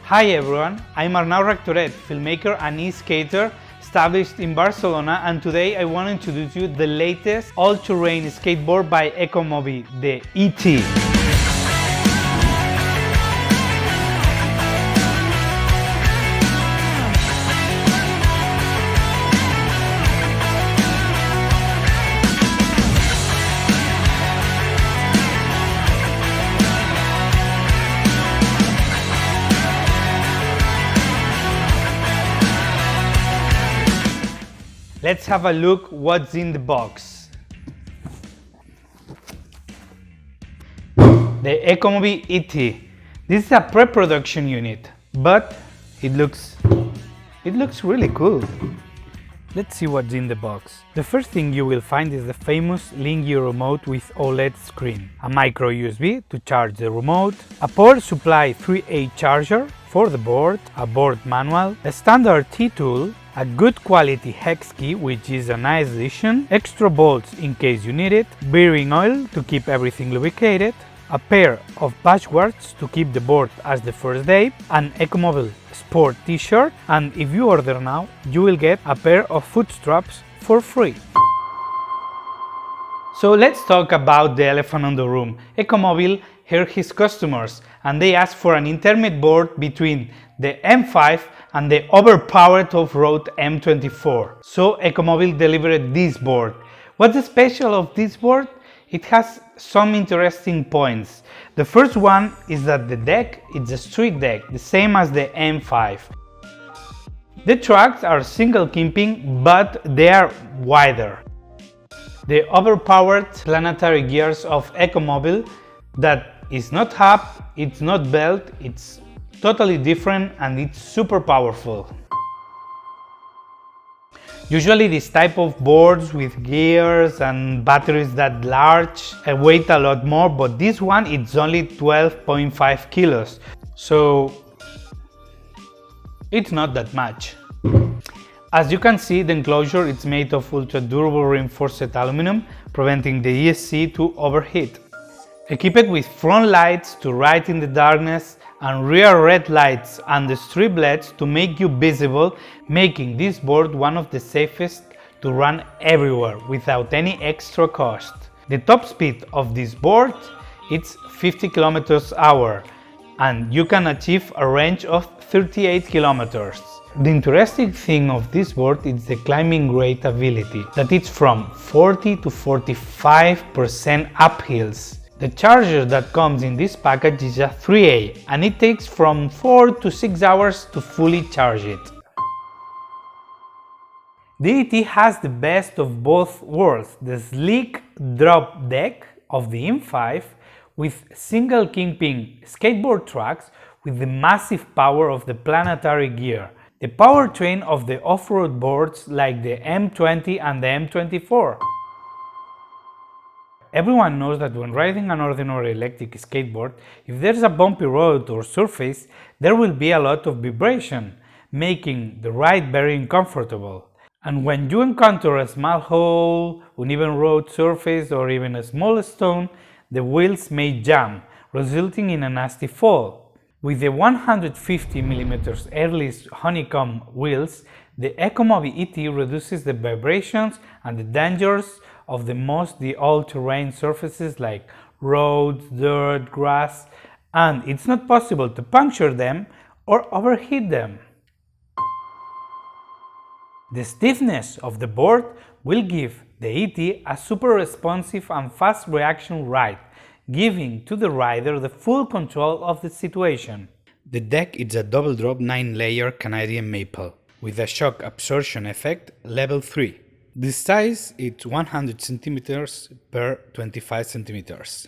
Hi everyone, I'm Arnau Rectoret, filmmaker and e-skater established in Barcelona, and today I want to introduce you the latest all-terrain skateboard by Ecomobi, the ET. Let's have a look what's in the box. The Ecomobi ET. This is a pre-production unit, but it looks really cool. Let's see what's in the box. The first thing you will find is the famous Linky remote with OLED screen, a micro USB to charge the remote, a power supply 3A charger for the board, a board manual, a standard T-tool, a good quality hex key, which is a nice addition, extra bolts in case you need it, bearing oil to keep everything lubricated, a pair of bashguards to keep the board as the first day, an Ecomobi Sport t-shirt, and if you order now, you will get a pair of foot straps for free. So let's talk about the elephant in the room. Ecomobi heard his customers and they asked for an intermediate board between the M5 and the overpowered off-road M24. So Ecomobi delivered this board. What's special of this board? It has some interesting points. The first one is that the deck is a street deck, the same as the M5. The tracks are single kimping, but they are wider. The overpowered planetary gears of Ecomobi that is not hub, it's not belt, it's totally different and it's super powerful. Usually this type of boards with gears and batteries that large weigh a lot more, but this one it's only 12.5 kilos, so it's not that much. As you can see, the enclosure is made of ultra durable reinforced aluminum, preventing the ESC to overheat. Equipped with front lights to ride in the darkness and rear red lights and the strip LEDs to make you visible, making this board one of the safest to run everywhere without any extra cost. The top speed of this board is 50 km/h and you can achieve a range of 38 km. The interesting thing of this board is the climbing rate ability, that it's from 40 to 45% uphills. The charger that comes in this package is a 3A and it takes from 4 to 6 hours to fully charge it. The ET has the best of both worlds, the sleek drop deck of the M5 with single kimping skateboard tracks with the massive power of the planetary gear, the powertrain of the off-road boards like the M20 and the M24. Everyone knows that when riding an ordinary electric skateboard, if there's a bumpy road or surface, there will be a lot of vibration, making the ride very uncomfortable. And when you encounter a small hole, uneven road surface, or even a small stone, the wheels may jam, resulting in a nasty fall. With the 150mm airless honeycomb wheels, the Ecomobi ET reduces the vibrations and the dangers of the all-terrain surfaces like roads, dirt, grass, and it's not possible to puncture them or overheat them. The stiffness of the board will give the ET a super responsive and fast reaction ride, giving to the rider the full control of the situation. The deck is a double drop 9-layer Canadian maple with a shock absorption effect level 3. The size is 100 cm per 25 cm.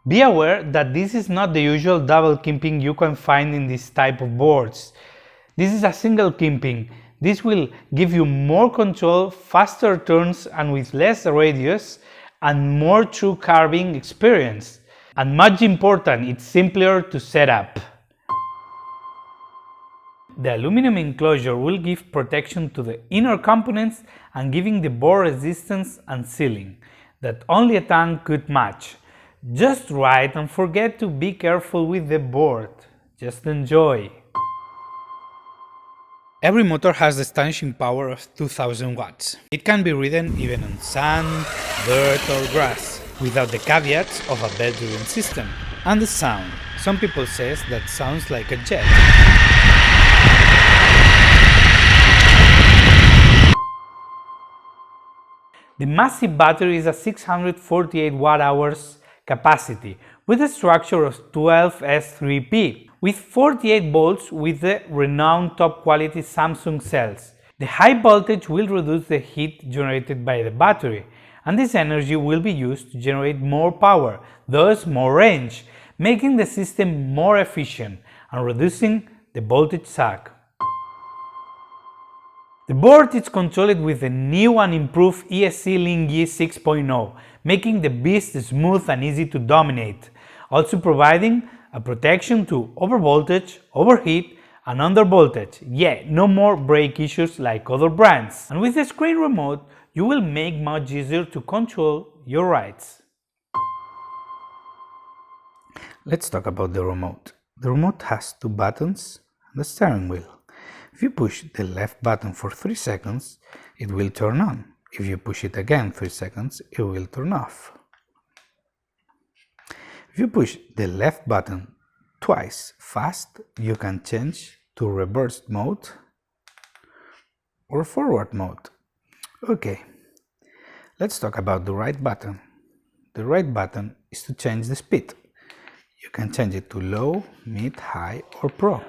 Be aware that this is not the usual double kimping you can find in this type of boards. This is a single kimping. This will give you more control, faster turns and with less radius and more true carving experience. And much important, it's simpler to set up. The aluminum enclosure will give protection to the inner components and giving the board resistance and sealing that only a tank could match. just right, and forget to be careful with the board. Just enjoy. Every motor has the astonishing power of 2000 watts. It can be ridden even on sand, dirt or grass, without the caveats of a belt-driven system. And the sound. Some people say that sounds like a jet. The massive battery is a 648 watt-hours capacity with a structure of 12S3P with 48 volts with the renowned top-quality Samsung cells. The high voltage will reduce the heat generated by the battery, and this energy will be used to generate more power, thus more range, making the system more efficient and reducing the voltage sag. The board is controlled with the new and improved ESC LinkE 6.0, making the beast smooth and easy to dominate, also providing a protection to overvoltage, overheat, and undervoltage. Yeah, no more brake issues like other brands. And with the screen remote, you will make much easier to control your rides. Let's talk about the remote. The remote has two buttons and a steering wheel. If you push the left button for 3 seconds, it will turn on. If you push it again 3 seconds, it will turn off. If you push the left button twice fast, you can change to reverse mode or forward mode. Okay, let's talk about the right button. The right button is to change the speed. You can change it to low, mid, high or pro.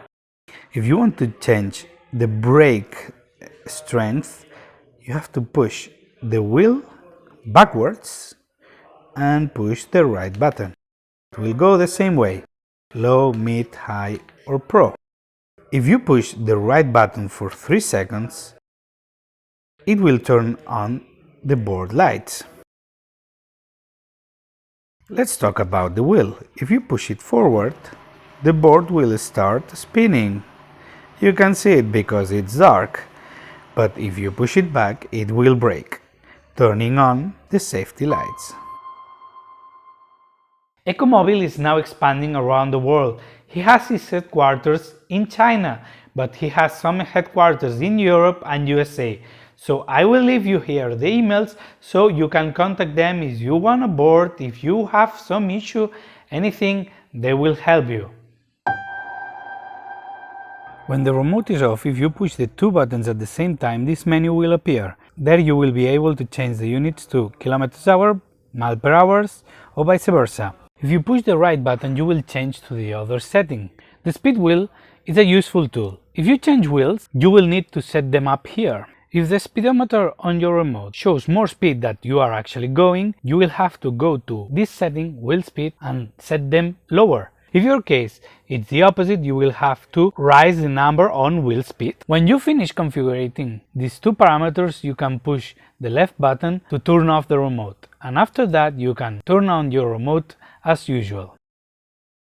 If you want to change the brake strength, you have to push the wheel backwards and push the right button. It will go the same way, low, mid, high or pro. If you push the right button for 3 seconds, it will turn on the board lights. Let's talk about the wheel. If you push it forward, the board will start spinning. You can see it because it's dark, but if you push it back, it will break, turning on the safety lights. Ecomobile is now expanding around the world. He has his headquarters in China, but he has some headquarters in Europe and USA. So I will leave you here the emails so you can contact them if you want a board, if you have some issue, anything, they will help you. When the remote is off, if you push the two buttons at the same time, this menu will appear. There you will be able to change the units to km/h, mph, or vice versa. If you push the right button, you will change to the other setting. The speed wheel is a useful tool. If you change wheels, you will need to set them up here. If the speedometer on your remote shows more speed than you are actually going, you will have to go to this setting, wheel speed, and set them lower. If your case it's the opposite, you will have to raise the number on wheel speed. When you finish configuring these two parameters, you can push the left button to turn off the remote, and after that you can turn on your remote as usual.